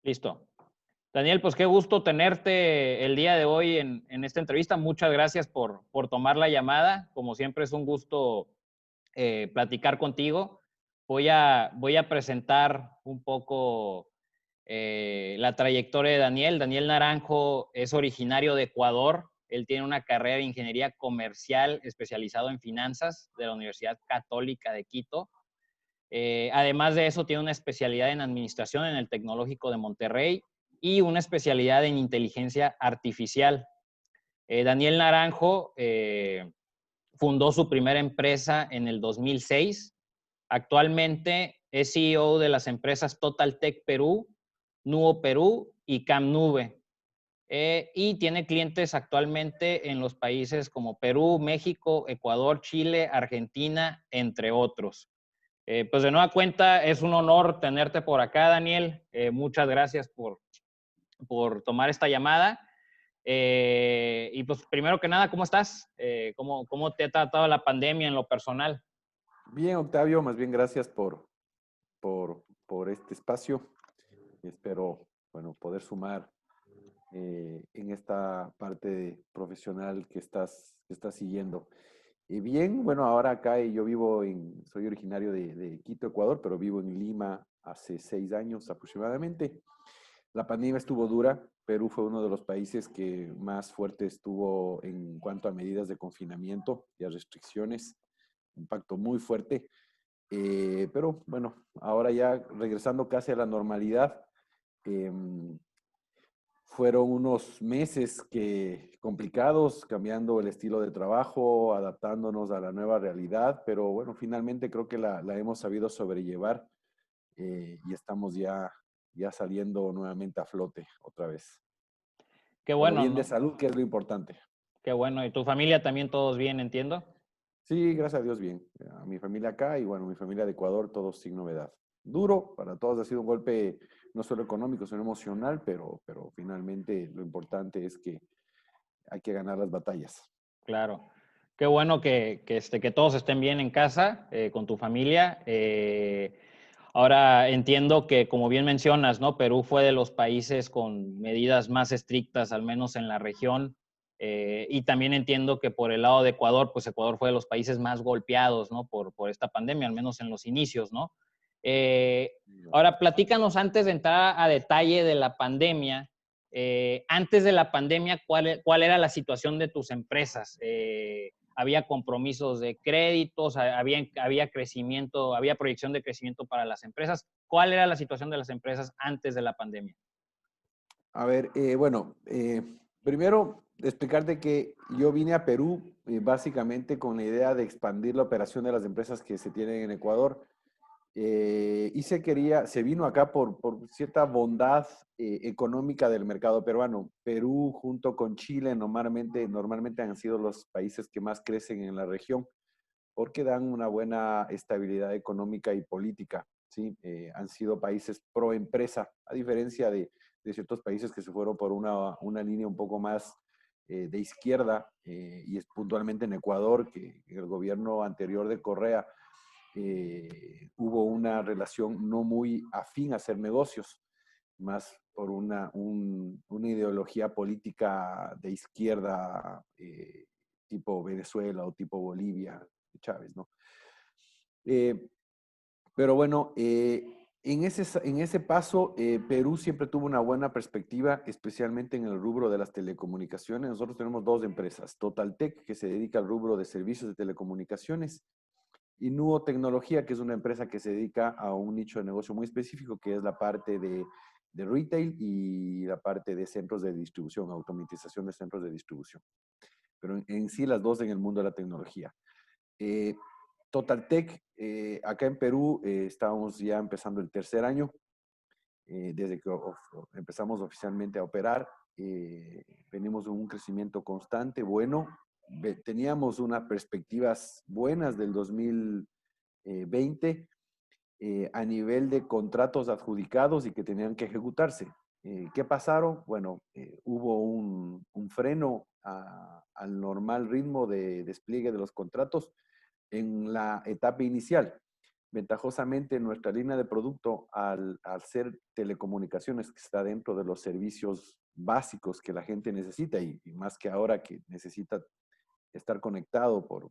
Listo. Daniel, pues qué gusto tenerte el día de hoy en esta entrevista. Muchas gracias por tomar la llamada. Como siempre es un gusto platicar contigo. Voy a presentar un poco la trayectoria de Daniel. Daniel Naranjo es originario de Ecuador. Él tiene una carrera de ingeniería comercial especializado en finanzas de la Universidad Católica de Quito. Además de eso, tiene una especialidad en administración en el Tecnológico de Monterrey y una especialidad en inteligencia artificial. Daniel Naranjo fundó su primera empresa en el 2006. Actualmente es CEO de las empresas TotalTech Perú, Nuo Perú y Camnube. Y tiene clientes actualmente en los países como Perú, México, Ecuador, Chile, Argentina, entre otros. Pues de nueva cuenta, es un honor tenerte por acá, Daniel. Muchas gracias por tomar esta llamada. Y pues primero que nada, ¿cómo estás? ¿Cómo te ha tratado la pandemia en lo personal? Bien, Octavio, más bien gracias por este espacio. Espero, bueno, poder sumar en esta parte profesional que estás siguiendo. Y bien, bueno, ahora acá yo soy originario de Quito, Ecuador, pero vivo en Lima hace 6 años aproximadamente. La pandemia estuvo dura. Perú fue uno de los países que más fuerte estuvo en cuanto a medidas de confinamiento y a restricciones. Impacto muy fuerte. Pero bueno, ahora ya regresando casi a la normalidad, eh, fueron unos meses complicados, cambiando el estilo de trabajo, adaptándonos a la nueva realidad, pero bueno, finalmente creo que la hemos sabido sobrellevar y estamos ya saliendo nuevamente a flote otra vez. Qué Pero bueno, bien de ¿no? salud, que es lo importante. Qué bueno. ¿Y tu familia también todos bien, entiendo? Sí, gracias a Dios, bien. A mi familia acá y bueno, mi familia de Ecuador, todos sin novedad. Duro, para todos ha sido un golpe no solo económico, sino emocional, pero finalmente lo importante es que hay que ganar las batallas. Claro. Qué bueno que todos estén bien en casa, con tu familia. Ahora entiendo que, como bien mencionas, ¿no? Perú fue de los países con medidas más estrictas, al menos en la región. Y también entiendo que por el lado de Ecuador, pues Ecuador fue de los países más golpeados, ¿no? Por esta pandemia, al menos en los inicios, ¿no? Eh, Ahora, platícanos antes de entrar a detalle de la pandemia. Antes de la pandemia, ¿cuál era la situación de tus empresas? ¿Había compromisos de créditos? ¿Había crecimiento? ¿Había proyección de crecimiento para las empresas? ¿Cuál era la situación de las empresas antes de la pandemia? A ver, bueno, primero explicarte que yo vine a Perú básicamente con la idea de expandir la operación de las empresas que se tienen en Ecuador. Y se vino acá por cierta bondad económica del mercado peruano. Perú junto con Chile normalmente han sido los países que más crecen en la región porque dan una buena estabilidad económica y política, ¿sí? Han sido países pro empresa, a diferencia de ciertos países que se fueron por una línea un poco más de izquierda, y es puntualmente en Ecuador, que el gobierno anterior de Correa hubo una relación no muy afín a hacer negocios, más por una ideología política de izquierda, tipo Venezuela o tipo Bolivia, de Chávez, ¿no? Eh, pero bueno, en ese paso, Perú siempre tuvo una buena perspectiva, especialmente en el rubro de las telecomunicaciones. Nosotros tenemos dos empresas, Totaltech, que se dedica al rubro de servicios de telecomunicaciones, y Nuo Tecnología, que es una empresa que se dedica a un nicho de negocio muy específico, que es la parte de retail y la parte de centros de distribución, automatización de centros de distribución. Pero en sí las dos en el mundo de la tecnología. Eh, Totaltech, acá en Perú estábamos ya empezando el tercer año, desde que empezamos oficialmente a operar. Venimos de un crecimiento constante, bueno. Teníamos unas perspectivas buenas del 2020 a nivel de contratos adjudicados y que tenían que ejecutarse. ¿Qué pasaron? Bueno, hubo un freno al normal ritmo de despliegue de los contratos en la etapa inicial. Ventajosamente, nuestra línea de producto, al ser telecomunicaciones, que está dentro de los servicios básicos que la gente necesita, y más que ahora que necesita estar conectado por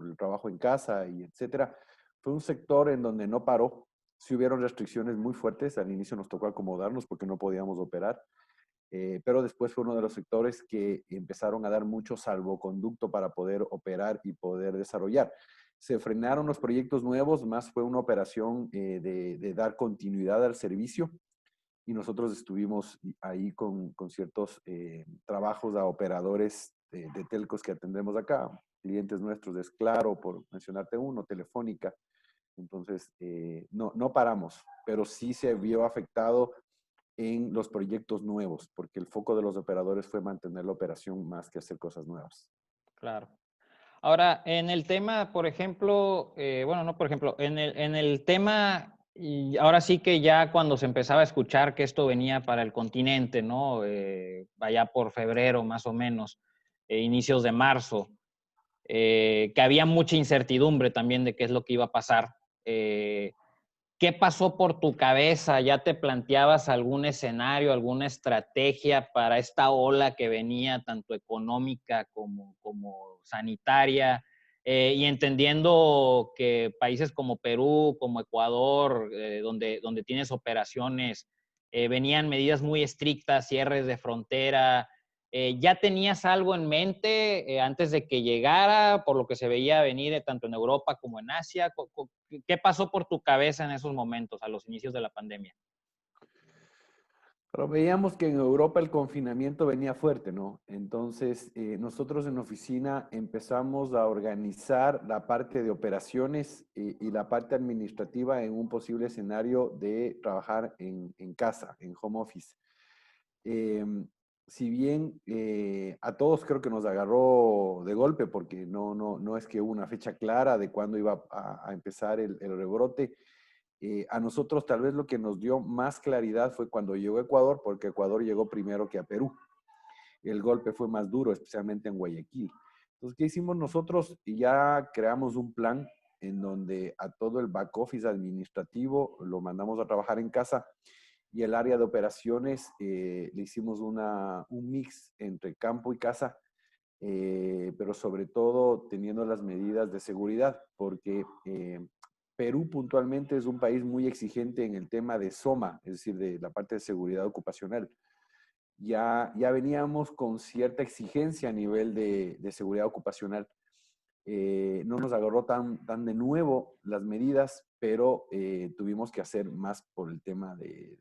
el trabajo en casa y etcétera, fue un sector en donde no paró. Sí hubieron restricciones muy fuertes, al inicio nos tocó acomodarnos porque no podíamos operar, pero después fue uno de los sectores que empezaron a dar mucho salvoconducto para poder operar y poder desarrollar. Se frenaron los proyectos nuevos, más fue una operación de dar continuidad al servicio, y nosotros estuvimos ahí con ciertos trabajos a operadores de telcos que atendemos acá, clientes nuestros es Claro, por mencionarte uno, Telefónica. Entonces, no paramos, pero sí se vio afectado en los proyectos nuevos, porque el foco de los operadores fue mantener la operación más que hacer cosas nuevas. Claro. Ahora, en el tema, por ejemplo, bueno, no por ejemplo, en el tema, y ahora sí que ya cuando se empezaba a escuchar que esto venía para el continente, ¿no? Allá por febrero más o menos, inicios de marzo, que había mucha incertidumbre también de qué es lo que iba a pasar. ¿Qué pasó por tu cabeza? ¿Ya te planteabas algún escenario, alguna estrategia para esta ola que venía, tanto económica como sanitaria? Y entendiendo que países como Perú, como Ecuador, donde tienes operaciones, venían medidas muy estrictas, cierres de frontera. ¿Ya tenías algo en mente antes de que llegara, por lo que se veía venir tanto en Europa como en Asia? ¿Qué pasó por tu cabeza en esos momentos, a los inicios de la pandemia? Pero veíamos que en Europa el confinamiento venía fuerte, ¿no? Entonces, nosotros en oficina empezamos a organizar la parte de operaciones y la parte administrativa en un posible escenario de trabajar en casa, en home office. Eh, si bien a todos creo que nos agarró de golpe, porque no es que hubo una fecha clara de cuándo iba a empezar el rebrote. A nosotros tal vez lo que nos dio más claridad fue cuando llegó Ecuador, porque Ecuador llegó primero que a Perú. El golpe fue más duro, especialmente en Guayaquil. Entonces, ¿qué hicimos nosotros? Y ya creamos un plan en donde a todo el back office administrativo lo mandamos a trabajar en casa, y el área de operaciones le hicimos un mix entre campo y casa, pero sobre todo teniendo las medidas de seguridad, porque Perú puntualmente es un país muy exigente en el tema de SOMA, es decir, de la parte de seguridad ocupacional. Ya veníamos con cierta exigencia a nivel de seguridad ocupacional. No nos agarró tan de nuevo las medidas, pero tuvimos que hacer más por el tema de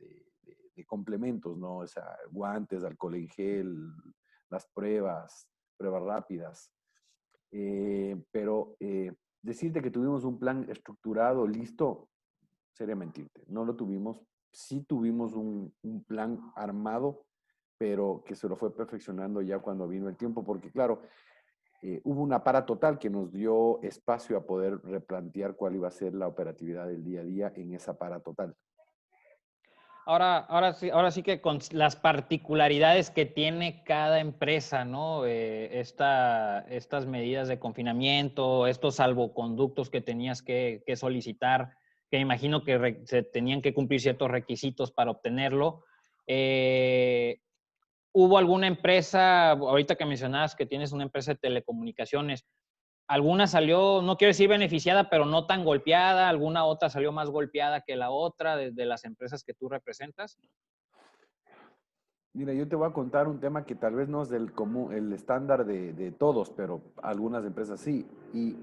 complementos, ¿no? O sea, guantes, alcohol en gel, las pruebas rápidas. Pero decirte que tuvimos un plan estructurado, listo, sería mentirte. No lo tuvimos. Sí tuvimos un plan armado, pero que se lo fue perfeccionando ya cuando vino el tiempo, porque claro, hubo una para total que nos dio espacio a poder replantear cuál iba a ser la operatividad del día a día en esa para total. Ahora sí que con las particularidades que tiene cada empresa, ¿no? Estas medidas de confinamiento, estos salvoconductos que tenías que solicitar, que imagino que se tenían que cumplir ciertos requisitos para obtenerlo. ¿Hubo alguna empresa, ahorita que mencionabas que tienes una empresa de telecomunicaciones, alguna salió, no quiero decir beneficiada, pero no tan golpeada? ¿Alguna otra salió más golpeada que la otra de las empresas que tú representas? Mira, yo te voy a contar un tema que tal vez no es del común, el estándar de todos, pero algunas empresas sí. Y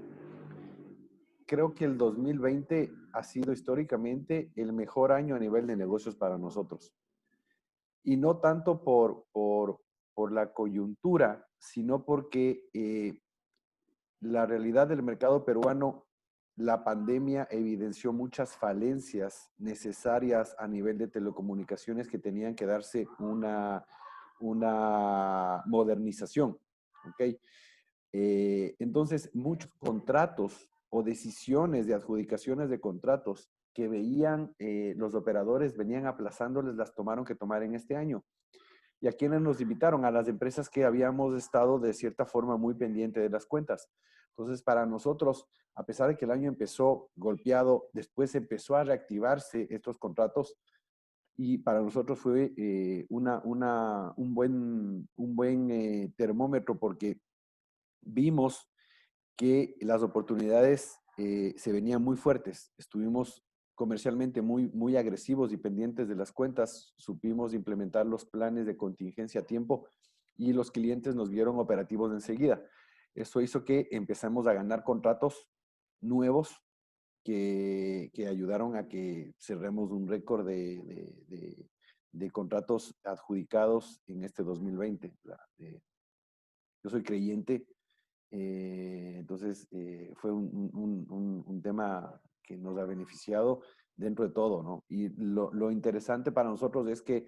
creo que el 2020 ha sido históricamente el mejor año a nivel de negocios para nosotros. Y no tanto por la coyuntura, sino porque la realidad del mercado peruano, la pandemia evidenció muchas falencias necesarias a nivel de telecomunicaciones que tenían que darse una modernización. ¿Ok? Entonces, muchos contratos o decisiones de adjudicaciones de contratos que veían los operadores venían aplazándoles, las tomaron que tomar en este año. ¿Y a quiénes nos invitaron? A las empresas que habíamos estado de cierta forma muy pendiente de las cuentas. Entonces, para nosotros, a pesar de que el año empezó golpeado, después empezó a reactivarse estos contratos y para nosotros fue un buen termómetro porque vimos que las oportunidades se venían muy fuertes. Estuvimos comercialmente muy agresivos y pendientes de las cuentas. Supimos implementar los planes de contingencia a tiempo y los clientes nos vieron operativos enseguida. Eso hizo que empezamos a ganar contratos nuevos que ayudaron a que cerremos un récord de contratos adjudicados en este 2020. Yo soy creyente, entonces fue un tema que nos ha beneficiado dentro de todo, ¿no? Y lo interesante para nosotros es que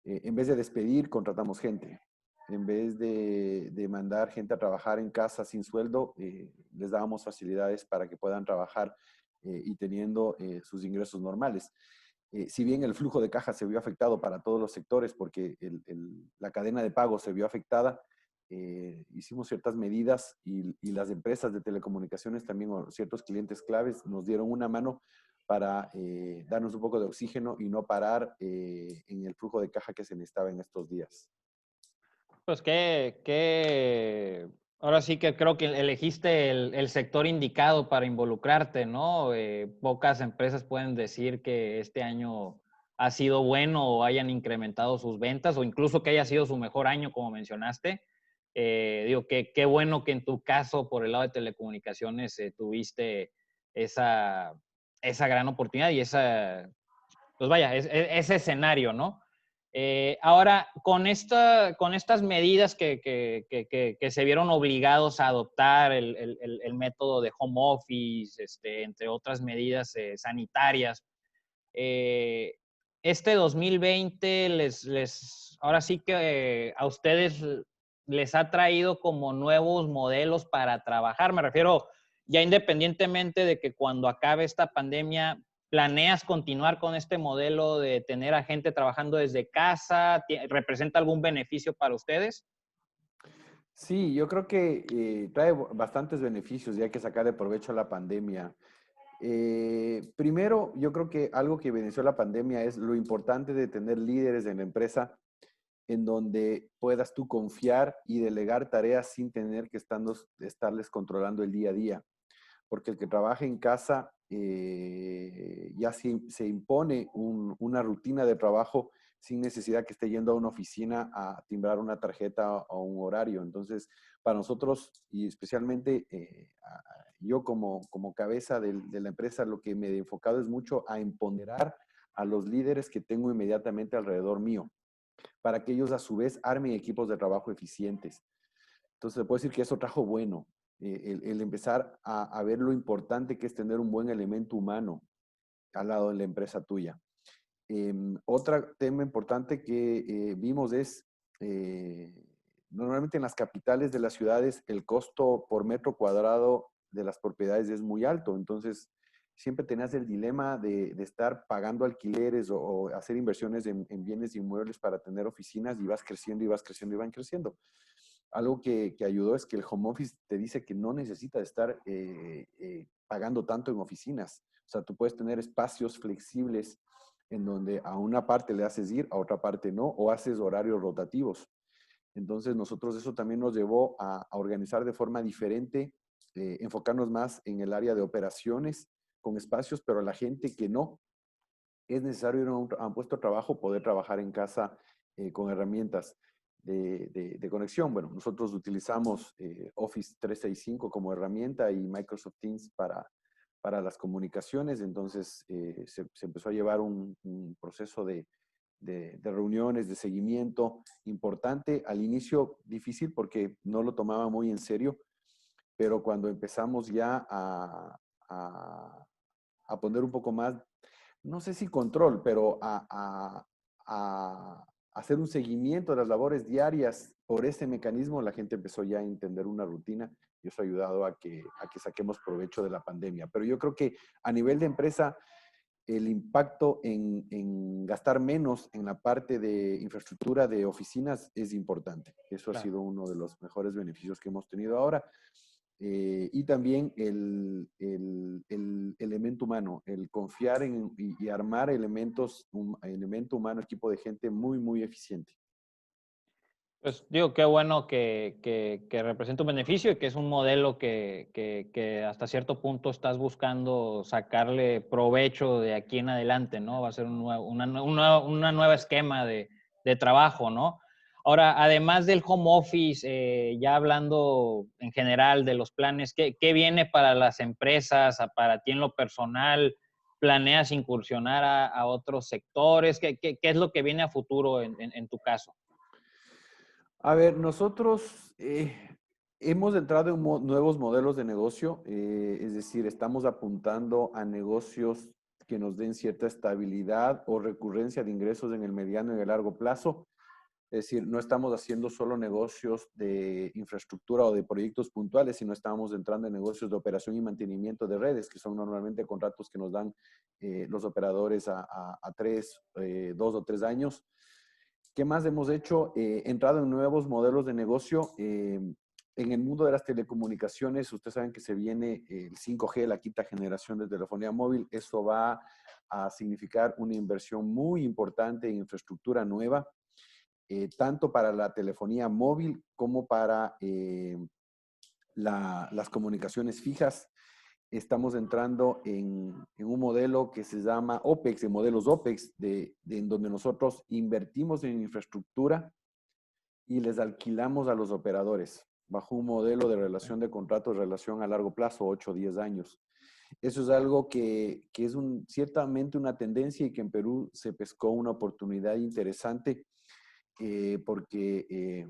en vez de despedir, contratamos gente. En vez de mandar gente a trabajar en casa sin sueldo, les dábamos facilidades para que puedan trabajar y teniendo sus ingresos normales. Si bien el flujo de caja se vio afectado para todos los sectores porque la cadena de pago se vio afectada, hicimos ciertas medidas y las empresas de telecomunicaciones también, o ciertos clientes claves, nos dieron una mano para darnos un poco de oxígeno y no parar en el flujo de caja que se necesitaba en estos días. Pues ahora sí que creo que elegiste el sector indicado para involucrarte, ¿no? Pocas empresas pueden decir que este año ha sido bueno o hayan incrementado sus ventas o incluso que haya sido su mejor año, como mencionaste. Digo, que qué bueno que en tu caso, por el lado de telecomunicaciones, tuviste esa, esa gran oportunidad y pues vaya, ese escenario, ¿no? Ahora, con estas medidas que se vieron obligados a adoptar, el método de home office, entre otras medidas sanitarias, eh, este 2020 ahora sí que a ustedes les ha traído como nuevos modelos para trabajar. Me refiero ya independientemente de que cuando acabe esta pandemia, ¿planeas continuar con este modelo de tener a gente trabajando desde casa? ¿Representa algún beneficio para ustedes? Sí, yo creo que trae bastantes beneficios y hay que sacarle provecho a la pandemia. Primero, yo creo que algo que evidenció la pandemia es lo importante de tener líderes en la empresa en donde puedas tú confiar y delegar tareas sin tener que estarles controlando el día a día. Porque el que trabaja en casa ya se impone una rutina de trabajo sin necesidad que esté yendo a una oficina a timbrar una tarjeta o un horario. Entonces, para nosotros, y especialmente yo como cabeza de la empresa, lo que me he enfocado es mucho a empoderar a los líderes que tengo inmediatamente alrededor mío, para que ellos a su vez armen equipos de trabajo eficientes. Entonces, se puede decir que eso trajo bueno, el empezar a ver lo importante que es tener un buen elemento humano al lado de la empresa tuya. Otro tema importante que vimos es, eh, normalmente en las capitales de las ciudades el costo por metro cuadrado de las propiedades es muy alto, entonces siempre tenías el dilema de estar pagando alquileres o hacer inversiones en bienes inmuebles para tener oficinas y vas creciendo y vas creciendo y van creciendo. Algo que ayudó es que el home office te dice que no necesitas estar pagando tanto en oficinas. O sea, tú puedes tener espacios flexibles en donde a una parte le haces ir, a otra parte no, o haces horarios rotativos. Entonces, nosotros eso también nos llevó a organizar de forma diferente, enfocarnos más en el área de operaciones con espacios, pero la gente que no es necesario ir a un puesto de trabajo, poder trabajar en casa con herramientas de conexión. Bueno, nosotros utilizamos Office 365 como herramienta y Microsoft Teams para las comunicaciones, entonces se empezó a llevar un proceso de reuniones, de seguimiento importante. Al inicio difícil porque no lo tomaba muy en serio, pero cuando empezamos ya a poner un poco más, no sé si control, pero a hacer un seguimiento de las labores diarias por ese mecanismo, la gente empezó ya a entender una rutina y eso ha ayudado a que saquemos provecho de la pandemia. Pero yo creo que a nivel de empresa, el impacto en gastar menos en la parte de infraestructura de oficinas es importante. Eso ha Claro. sido uno de los mejores beneficios que hemos tenido ahora. Y también el elemento humano, el confiar y armar elemento humano, equipo de gente muy, muy eficiente. Pues digo, qué bueno que representa un beneficio y que es un modelo que hasta cierto punto estás buscando sacarle provecho de aquí en adelante, ¿no? Va a ser una nueva esquema de trabajo, ¿no? Ahora, además del home office, ya hablando en general de los planes, ¿qué viene para las empresas, para ti en lo personal? ¿Planeas incursionar a otros sectores? ¿Qué es lo que viene a futuro en tu caso? A ver, nosotros hemos entrado en nuevos modelos de negocio, es decir, estamos apuntando a negocios que nos den cierta estabilidad o recurrencia de ingresos en el mediano y el largo plazo. Es decir, no estamos haciendo solo negocios de infraestructura o de proyectos puntuales, sino estamos entrando en negocios de operación y mantenimiento de redes, que son normalmente contratos que nos dan los operadores a 2 o 3 años. ¿Qué más hemos hecho? Entrado en nuevos modelos de negocio. En el mundo de las telecomunicaciones, ustedes saben que se viene el 5G, la quinta generación de telefonía móvil. Eso va a significar una inversión muy importante en infraestructura nueva, tanto para la telefonía móvil como para las comunicaciones fijas. Estamos entrando en un modelo que se llama OPEX, de modelos OPEX, en donde nosotros invertimos en infraestructura y les alquilamos a los operadores bajo un modelo de relación de contratos, relación a largo plazo, 8 o 10 años. Eso es algo que es ciertamente una tendencia y que en Perú se pescó una oportunidad interesante porque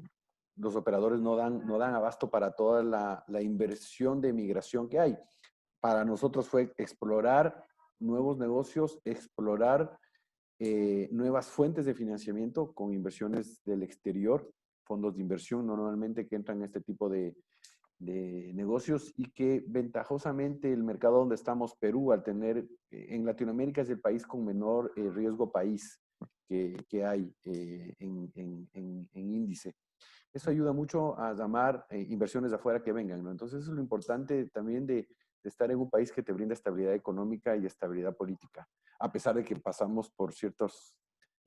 los operadores no dan abasto para toda la inversión de migración que hay. Para nosotros fue explorar nuevos negocios, explorar nuevas fuentes de financiamiento con inversiones del exterior, fondos de inversión normalmente que entran en este tipo de negocios y que ventajosamente el mercado donde estamos, Perú, al tener, en Latinoamérica es el país con menor riesgo país que hay en índice. Eso ayuda mucho a llamar inversiones de afuera que vengan, ¿no? Entonces, eso es lo importante también de estar en un país que te brinda estabilidad económica y estabilidad política, a pesar de que pasamos por ciertos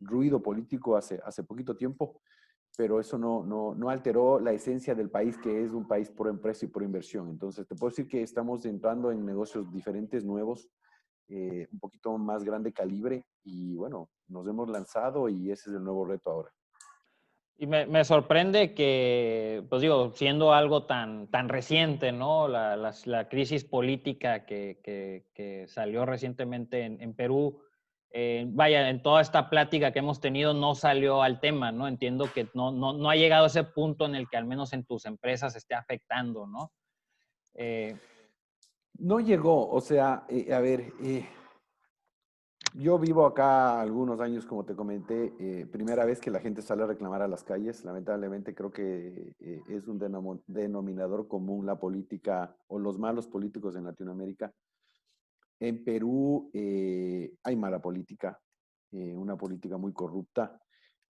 ruido político hace poquito tiempo, pero eso no alteró la esencia del país, que es un país por empresa y por inversión. Entonces, te puedo decir que estamos entrando en negocios diferentes, nuevos, un poquito más grande calibre, y bueno, nos hemos lanzado y ese es el nuevo reto ahora. Y me sorprende que, pues digo, siendo algo tan reciente, ¿no? La crisis política que salió recientemente en Perú, vaya, en toda esta plática que hemos tenido no salió al tema, ¿no? Entiendo que no ha llegado a ese punto en el que al menos en tus empresas esté afectando, ¿no? Eh, No llegó, o sea, a ver, yo vivo acá algunos años, como te comenté, primera vez que la gente sale a reclamar a las calles. Lamentablemente creo que es un denominador común la política o los malos políticos en Latinoamérica. En Perú hay mala política, una política muy corrupta,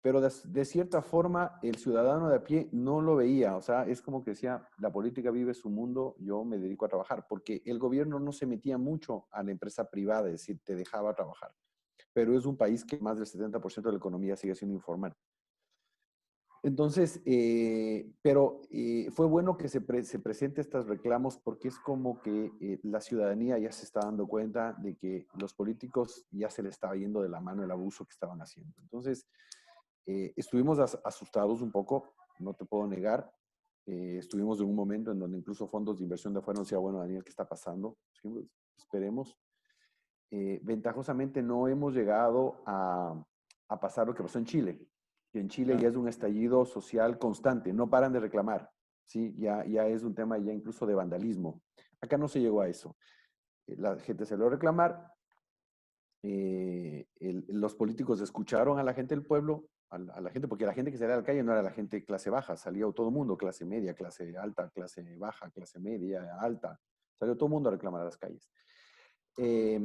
pero de cierta forma el ciudadano de a pie no lo veía. O sea, es como que decía, la política vive su mundo, yo me dedico a trabajar, porque el gobierno no se metía mucho a la empresa privada, es decir, te dejaba trabajar. Pero es un país que más del 70% de la economía sigue siendo informal. Entonces, pero fue bueno que se presente estos reclamos porque es como que la ciudadanía ya se está dando cuenta de que los políticos ya se les estaba yendo de la mano el abuso que estaban haciendo. Entonces, estuvimos asustados un poco, no te puedo negar. Estuvimos en un momento en donde incluso fondos de inversión de afuera nos decían, bueno, Daniel, ¿qué está pasando? Dijimos, esperemos. Ventajosamente no hemos llegado a pasar lo que pasó en Chile. Que en Chile ya claro. es un estallido social constante, no paran de reclamar, ¿sí? Ya es un tema ya incluso de vandalismo. Acá no se llegó a eso. La gente se lo reclamar, los políticos escucharon a la gente del pueblo, a la gente, porque la gente que salía a la calle no era la gente de clase baja, salía todo el mundo, clase media, clase alta, clase baja, clase media, alta, salió todo el mundo a reclamar a las calles. Eh,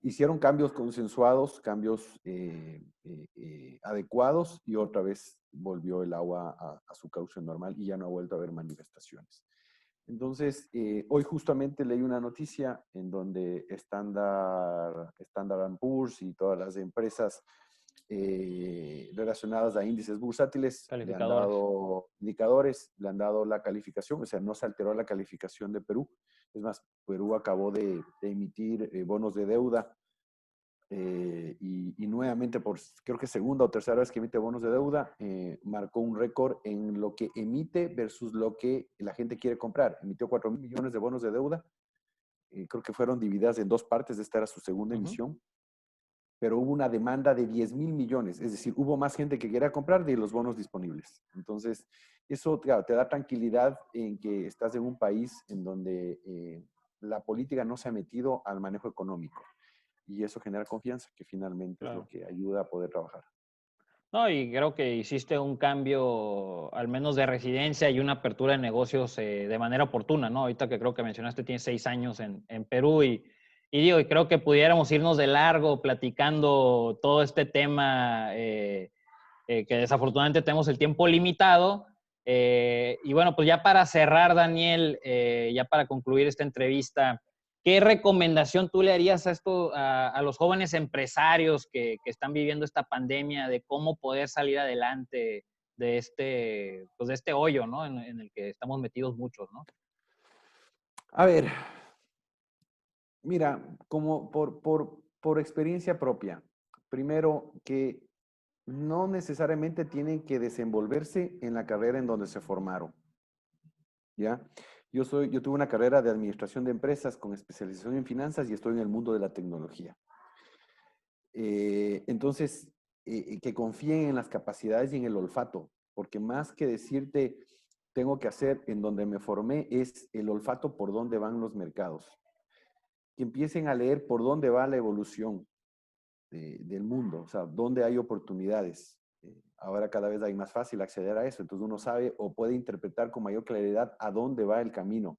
hicieron cambios consensuados, cambios adecuados y otra vez volvió el agua a su cauce normal y ya no ha vuelto a haber manifestaciones. Entonces, hoy justamente leí una noticia en donde Standard Poor's y todas las empresas relacionadas a índices bursátiles le han Calificadores. dado indicadores, le han dado la calificación, o sea, no se alteró la calificación de Perú. Es más, Perú acabó de emitir bonos de deuda y nuevamente por creo que segunda o tercera vez que emite bonos de deuda, marcó un récord en lo que emite versus lo que la gente quiere comprar. Emitió 4.000 millones de bonos de deuda, creo que fueron divididas en dos partes, esta era su segunda emisión, pero hubo una demanda de 10.000 millones, es decir, hubo más gente que quería comprar de los bonos disponibles. Entonces, eso claro, te da tranquilidad en que estás en un país en donde la política no se ha metido al manejo económico. Y eso genera confianza, que finalmente es lo Claro. que ayuda a poder trabajar. No, y creo que hiciste un cambio, al menos de residencia y una apertura de negocios de manera oportuna, ¿no? Ahorita que creo que mencionaste, tienes 6 años en Perú y creo que pudiéramos irnos de largo platicando todo este tema, que desafortunadamente tenemos el tiempo limitado. Y bueno, pues ya para cerrar, Daniel, ya para concluir esta entrevista, ¿qué recomendación tú le harías a los jóvenes empresarios que están viviendo esta pandemia de cómo poder salir adelante pues de este hoyo, ¿no? En el que estamos metidos muchos, ¿no? A ver, mira, como por experiencia propia, primero que no necesariamente tienen que desenvolverse en la carrera en donde se formaron, ¿ya? Yo tuve una carrera de administración de empresas con especialización en finanzas y estoy en el mundo de la tecnología. Entonces, que confíen en las capacidades y en el olfato, porque más que decirte tengo que hacer en donde me formé, es el olfato por dónde van los mercados. Que empiecen a leer por dónde va la evolución del mundo, o sea, dónde hay oportunidades. Ahora cada vez hay más fácil acceder a eso, entonces uno sabe o puede interpretar con mayor claridad a dónde va el camino.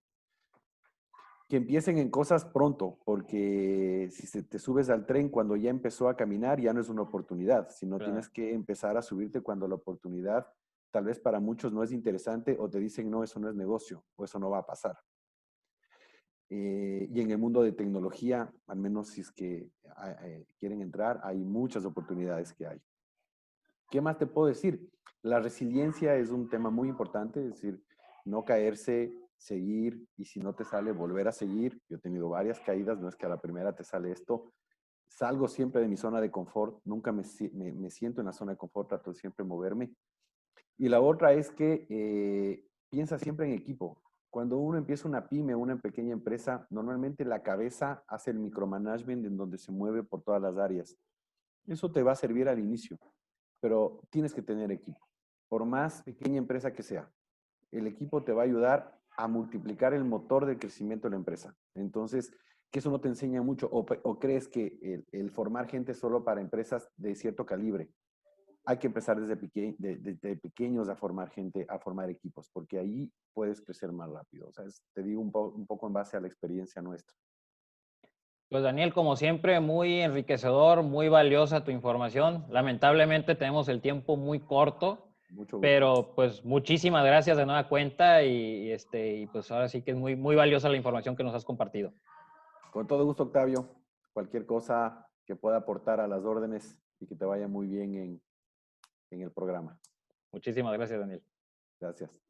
Que empiecen en cosas pronto, porque si te subes al tren cuando ya empezó a caminar, ya no es una oportunidad, sino Claro. tienes que empezar a subirte cuando la oportunidad tal vez para muchos no es interesante o te dicen, no, eso no es negocio o eso no va a pasar. Y en el mundo de tecnología, al menos si es que quieren entrar, hay muchas oportunidades que hay. ¿Qué más te puedo decir? La resiliencia es un tema muy importante, es decir, no caerse, seguir y si no te sale, volver a seguir. Yo he tenido varias caídas, no es que a la primera te sale esto. Salgo siempre de mi zona de confort, nunca me siento en la zona de confort, trato de siempre moverme. Y la otra es que piensa siempre en equipo. Cuando uno empieza una pyme, una pequeña empresa, normalmente la cabeza hace el micromanagement en donde se mueve por todas las áreas. Eso te va a servir al inicio, pero tienes que tener equipo. Por más pequeña empresa que sea, el equipo te va a ayudar a multiplicar el motor del crecimiento de la empresa. Entonces, que eso no te enseña mucho o crees que el formar gente solo para empresas de cierto calibre. Hay que empezar desde pequeños a formar gente, a formar equipos, porque ahí puedes crecer más rápido. O sea, te digo un poco en base a la experiencia nuestra. Pues Daniel, como siempre, muy enriquecedor, muy valiosa tu información. Lamentablemente tenemos el tiempo muy corto, Mucho gusto. pero pues muchísimas gracias de nueva cuenta y pues ahora sí que es muy, muy valiosa la información que nos has compartido. Con todo gusto, Octavio. Cualquier cosa que pueda aportar a las órdenes y que te vaya muy bien en el programa. Muchísimas gracias, Daniel. Gracias.